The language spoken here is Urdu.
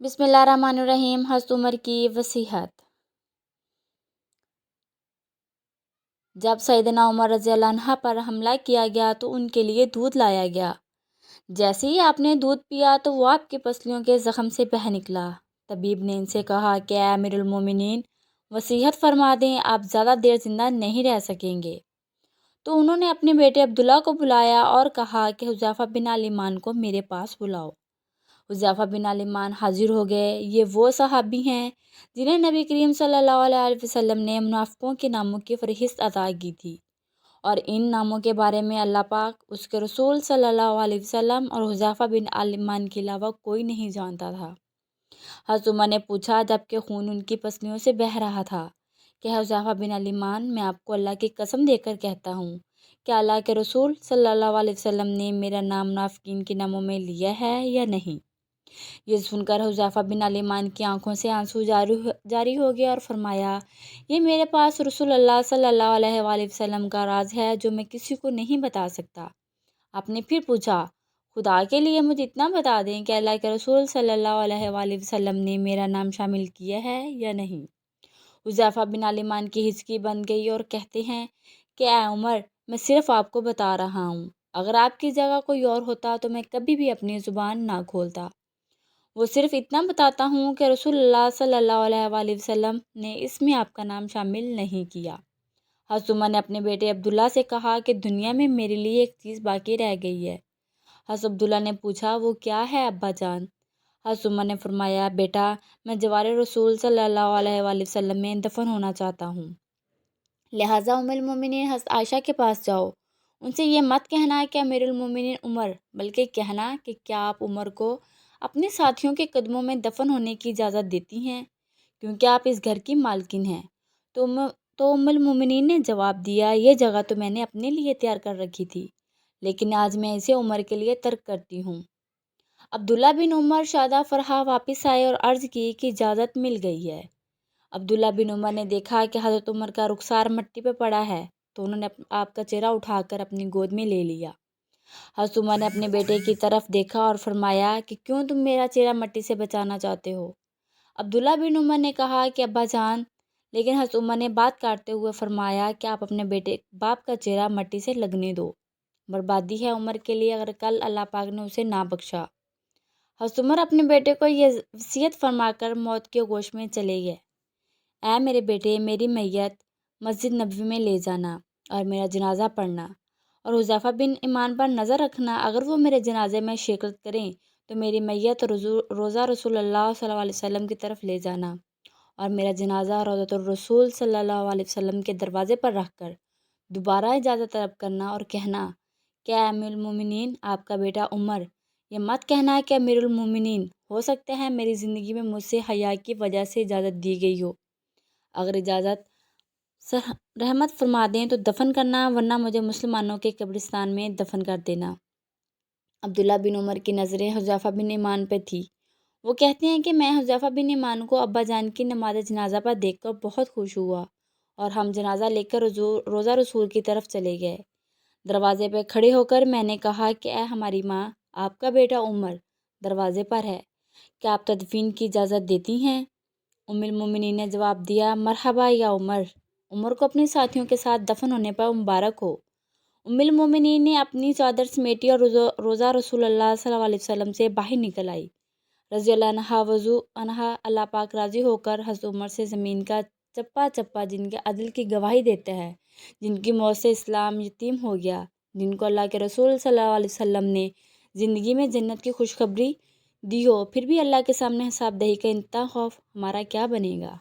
بسم اللہ الرحمن الرحیم۔ حضرت عمر کی وصیت۔ جب سیدنا عمر رضی اللہ عنہ پر حملہ کیا گیا تو ان کے لیے دودھ لایا گیا۔ جیسے ہی آپ نے دودھ پیا تو وہ آپ کی پسلیوں کے زخم سے بہہ نکلا۔ طبیب نے ان سے کہا کہ اے امیر المومنین، وصیت فرما دیں، آپ زیادہ دیر زندہ نہیں رہ سکیں گے۔ تو انہوں نے اپنے بیٹے عبداللہ کو بلایا اور کہا کہ حذیفہ بن الیمان کو میرے پاس بلاؤ۔ حذیفہ بن الیمان حاضر ہو گئے۔ یہ وہ صحابی ہیں جنہیں نبی کریم صلی اللہ علیہ وسلم نے منافقوں کے ناموں کی فہرست عطا کی تھی، اور ان ناموں کے بارے میں اللہ پاک، اس کے رسول صلی اللہ علیہ وسلم اور حذیفہ بن الیمان کے علاوہ کوئی نہیں جانتا تھا۔ حضرت عمر نے پوچھا جبکہ خون ان کی پسلیوں سے بہہ رہا تھا کہ حذیفہ بن الیمان، میں آپ کو اللہ کی قسم دے کر کہتا ہوں کہ اللہ کے رسول صلی اللہ علیہ وسلم نے میرا نام منافقین کے ناموں میں لیا ہے یا نہیں؟ یہ سن کر حذیفہ بن الیمان کی آنکھوں سے آنسو جاری ہو گئے اور فرمایا، یہ میرے پاس رسول اللہ صلی اللہ علیہ وآلہ وسلم کا راز ہے جو میں کسی کو نہیں بتا سکتا۔ آپ نے پھر پوچھا، خدا کے لیے مجھے اتنا بتا دیں کہ اللہ کے رسول صلی اللہ علیہ وآلہ وسلم نے میرا نام شامل کیا ہے یا نہیں؟ حذیفہ بن الیمان کی ہچکی بند گئی اور کہتے ہیں کہ اے عمر، میں صرف آپ کو بتا رہا ہوں، اگر آپ کی جگہ کوئی اور ہوتا تو میں کبھی بھی اپنی زبان نہ کھولتا۔ وہ صرف اتنا بتاتا ہوں کہ رسول اللہ صلی اللہ علیہ وآلہ وسلم نے اس میں آپ کا نام شامل نہیں کیا۔ حضرت عمر نے اپنے بیٹے عبداللہ سے کہا کہ دنیا میں میرے لیے ایک چیز باقی رہ گئی ہے۔ حضرت عبداللہ نے پوچھا، وہ کیا ہے ابا جان؟ حضرت عمر نے فرمایا، بیٹا، میں جوار رسول صلی اللہ علیہ وآلہ وسلم میں دفن ہونا چاہتا ہوں، لہٰذا ام المومنین حضرت عائشہ کے پاس جاؤ، ان سے یہ مت کہنا کہ امیر المومنین عمر، بلکہ کہنا کہ کیا آپ عمر کو اپنے ساتھیوں کے قدموں میں دفن ہونے کی اجازت دیتی ہیں، کیونکہ آپ اس گھر کی مالکن ہیں۔ تو ام المومنین نے جواب دیا، یہ جگہ تو میں نے اپنے لیے تیار کر رکھی تھی، لیکن آج میں اسے عمر کے لیے ترک کرتی ہوں۔ عبداللہ بن عمر شادہ فرحہ واپس آئے اور عرض کی کہ اجازت مل گئی ہے۔ عبداللہ بن عمر نے دیکھا کہ حضرت عمر کا رخسار مٹی پہ پڑا ہے تو انہوں نے آپ کا چہرہ اٹھا کر اپنی گود میں لے لیا۔ حضرت عمر نے اپنے بیٹے کی طرف دیکھا اور فرمایا کہ کیوں تم میرا چہرہ مٹی سے بچانا چاہتے ہو؟ عبداللہ بن عمر نے کہا کہ ابا جان، لیکن حضرت عمر نے بات کاٹتے ہوئے فرمایا کہ آپ اپنے بیٹے باپ کا چہرہ مٹی سے لگنے دو، بربادی ہے عمر کے لیے اگر کل اللہ پاک نے اسے نہ بخشا۔ حضرت عمر اپنے بیٹے کو یہ وصیت فرما کر موت کے گوش میں چلے گئے، اے میرے بیٹے، میری میت مسجد نبوی میں لے جانا اور میرا جنازہ پڑھنا، اور حذیفہ بن الیمان پر نظر رکھنا، اگر وہ میرے جنازے میں شرکت کریں تو میری میت روضہ رسول اللہ صلی اللہ علیہ وسلم کی طرف لے جانا، اور میرا جنازہ روضۃ الرسول صلی اللہ علیہ وسلم کے دروازے پر رکھ کر دوبارہ اجازت طلب کرنا اور کہنا کہ اے امیر المومنین، آپ کا بیٹا عمر، یہ مت کہنا کہ امیر المومنین، ہو سکتا ہے میری زندگی میں مجھ سے حیا کی وجہ سے اجازت دی گئی ہو، اگر اجازت رحمت فرما دیں تو دفن کرنا، ورنہ مجھے مسلمانوں کے قبرستان میں دفن کر دینا۔ عبداللہ بن عمر کی نظریں حذیفہ بن الیمان پہ تھی۔ وہ کہتے ہیں کہ میں حذیفہ بن الیمان کو ابا جان کی نماز جنازہ پر دیکھ کر بہت خوش ہوا اور ہم جنازہ لے کر روضہ رسول کی طرف چلے گئے۔ دروازے پہ کھڑے ہو کر میں نے کہا کہ اے ہماری ماں، آپ کا بیٹا عمر دروازے پر ہے، کیا آپ تدفین کی اجازت دیتی ہیں؟ ام المومنین نے جواب دیا، مرحبا یا عمر، عمر کو اپنے ساتھیوں کے ساتھ دفن ہونے پر مبارک ہو۔ ام المومنین نے اپنی چادر سمیٹی اور روضہ رسول اللہ صلی اللہ علیہ وسلم سے باہر نکل آئی۔ رضی اللہ عنہا وضو عنہا، اللہ پاک راضی ہو کر حضرت عمر سے زمین کا چپا چپا جن کے عدل کی گواہی دیتا ہے، جن کی موت سے اسلام یتیم ہو گیا، جن کو اللہ کے رسول صلی اللہ علیہ وسلم نے زندگی میں جنت کی خوشخبری دی ہو، پھر بھی اللہ کے سامنے حساب دہی کا اتنا خوف، ہمارا کیا بنے گا؟